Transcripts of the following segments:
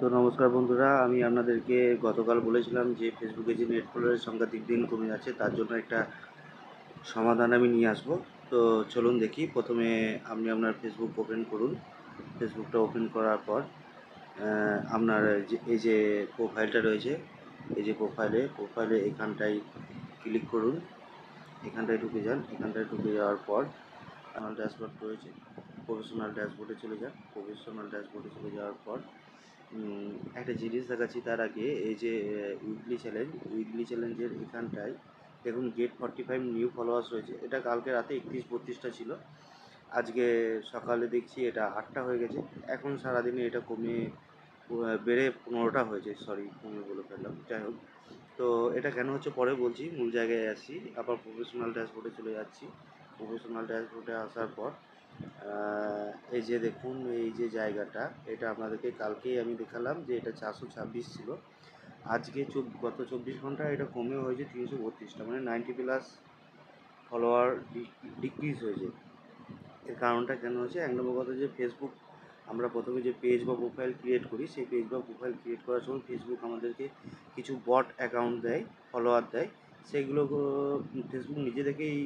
তো নমস্কার বন্ধুরা, আমি আপনাদেরকে গতকাল বলেছিলাম যে ফেসবুকে যে নেট ফলোয়ারের সংখ্যা দিন দিন কমে যাচ্ছে, তার জন্য একটা সমাধান আমি নিয়ে আসব। তো চলুন দেখি। প্রথমে আপনি আপনার ফেসবুক ওপেন করুন। ফেসবুকটা ওপেন করার পর আপনার এই যে প্রোফাইলটা রয়েছে, এই যে প্রোফাইলে এখানটায় ক্লিক করুন। এখানটায় ঢুকে যান। এখানটায় ঢুকে যাওয়ার পর আমার ড্যাশবোর্ড রয়েছে, প্রফেশনাল ড্যাশবোর্ডে চলে যান। প্রফেশনাল ড্যাশবোর্ডে চলে যাওয়ার পর একটা জিনিস দেখাচ্ছি তার আগে। এই যে উইকলি চ্যালেঞ্জের এখানটায় দেখুন, গেট 45 নিউ ফলোয়ার্স রয়েছে। এটা কালকে রাতে 31-32টা ছিল, আজকে সকালে দেখছি এটা 8টা হয়ে গেছে। এখন সারাদিনে এটা কমে বেড়ে 15টা হয়েছে। সরি, কমে বলে ফেললাম, যাই হোক। তো এটা কেন হচ্ছে পরে বলছি, মূল জায়গায় আসছি। আবার প্রফেশনাল ড্যাশবোর্ডে চলে যাচ্ছি। প্রফেশনাল ড্যাশবোর্ডে আসার পর এই যে দেখুন, এই যে জায়গাটা, এটা আপনাদেরকে কালকেই আমি দেখালাম যে এটা 426 ছিল। আজকে গত 24 ঘন্টা এটা কমে হয়েছে 332টা, মানে 90+ ফলোয়ার ডিক্রিজ হয়েছে। এর কারণটা কেন হচ্ছে? এক নম্বর কথা, যে ফেসবুক আমরা প্রথমে যে পেজ বা প্রোফাইল ক্রিয়েট করি, সেই পেজ বা প্রোফাইল ক্রিয়েট করার সময় ফেসবুক আমাদেরকে কিছু বট অ্যাকাউন্ট দেয়, ফলোয়ার দেয়। সেগুলো ফেসবুক নিজে থেকেই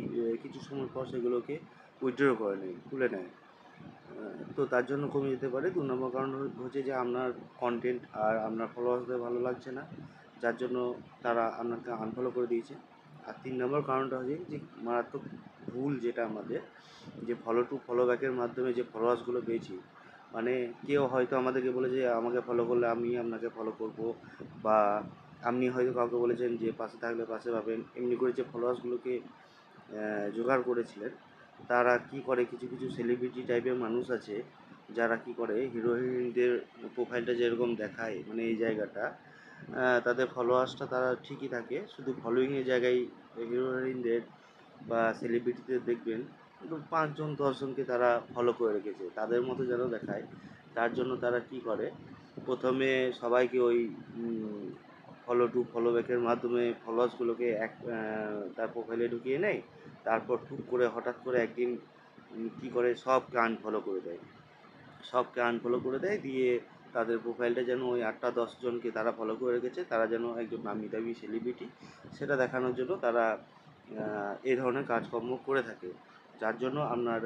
কিছু সময় পর সেগুলোকে উইথড্র করে নেয়, তুলে নেয়। তো তার জন্য কমে যেতে পারে। 2 নম্বর কারণ হচ্ছে যে আপনার কন্টেন্ট আর আপনার ফলোয়ার্সদের ভালো লাগছে না, যার জন্য তারা আপনাকে আনফলো করে দিয়েছে। আর 3 নম্বর কারণটা হচ্ছে যে মারাত্মক ভুল, যেটা আমাদের, যে ফলো টু ফলো ব্যাকের মাধ্যমে যে ফলোয়ার্সগুলো পেয়েছি, মানে কেউ হয়তো আমাদেরকে বলে যে আমাকে ফলো করলে আমি আপনাকে ফলো করব, বা আপনি হয়তো কাউকে বলেছেন যে পাশে থাকলে পাশে পাবেন, এমনি করে যে ফলোয়ার্সগুলোকে জোগাড় করেছিলেন, তারা কি করে, কিছু কিছু সেলিব্রিটি টাইপের মানুষ আছে যারা কি করে, হিরো হিরোইনদের প্রোফাইলটা যেরকম দেখায়, মানে এই জায়গাটা, তাদের ফলোয়ার্সটা তারা ঠিকই থাকে, শুধু ফলোয়িংয়ের জায়গায় হিরো হিরোইনদের বা সেলিব্রিটিদের দেখবেন 5 জন 10 জনকে তারা ফলো করে রেখেছে, তাদের মতো যেন দেখায়। তার জন্য তারা কি করে, প্রথমে সবাইকে ওই ফলো টু ফলো ব্যাকের মাধ্যমে ফলোয়ার্সগুলোকে তার প্রোফাইলে ঢুকিয়ে নেয়। তারপর টুক করে হঠাৎ করে একদিন কী করে, সবকে আনফলো করে দেয়। দিয়ে তাদের প্রোফাইলটা যেন ওই 8-10 জনকে তারা ফলো করে রেখেছে, তারা যেন একজন নামি দামি সেলিব্রিটি, সেটা দেখানোর জন্য তারা এই ধরনের কাজকর্ম করে থাকে, যার জন্য আপনার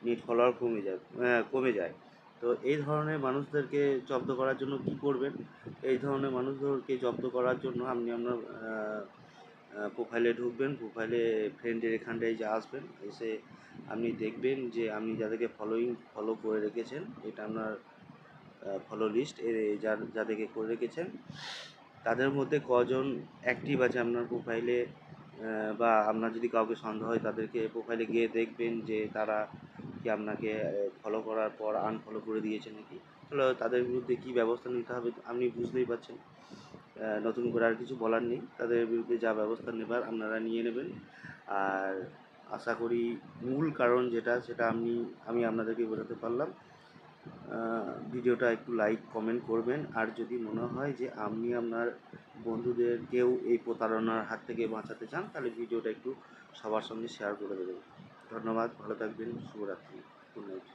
নেট ফলোয়ার কমে যায়। তো এই ধরনের মানুষদেরকে জব্দ করার জন্য কি করবেন? এই ধরনের মানুষদেরকে জব্দ করার জন্য আপনি আপনার প্রোফাইলে ঢুকবেন। প্রোফাইলে ফ্রেন্ডের এখানটায় যে আসবেন, এসে আপনি দেখবেন যে আপনি যাদেরকে ফলো করে রেখেছেন, এটা আপনার ফলো লিস্ট, যাদেরকে করে রেখেছেন তাদের মধ্যে কজন অ্যাক্টিভ আছে আপনার প্রোফাইলে, বা আপনার যদি কাউকে সন্দেহ হয়, তাদেরকে প্রোফাইলে গিয়ে দেখবেন যে তারা কি আপনাকে ফলো করার পর আনফলো করে দিয়েছে নাকি। তাহলে তাদের বিরুদ্ধে কী ব্যবস্থা নিতে হবে আপনি বুঝতেই পারছেন। নতুন করে আর কিছু বলার নেই, তাদের বিরুদ্ধে যা ব্যবস্থা নেবার আপনারা নিয়ে নেবেন। আর আশা করি মূল কারণ যেটা, সেটা আমি আপনাদেরকে বোঝাতে পারলাম। ভিডিওটা একটু লাইক কমেন্ট করবেন, আর যদি মনে হয় যে আপনি আপনার বন্ধুদেরকেও এই প্রতারণার হাত থেকে বাঁচাতে চান, তাহলে ভিডিওটা একটু সবার সঙ্গে শেয়ার করে দেবেন। ধন্যবাদ, ভালো থাকবেন, শুভরাত্রি, গুড নাইট।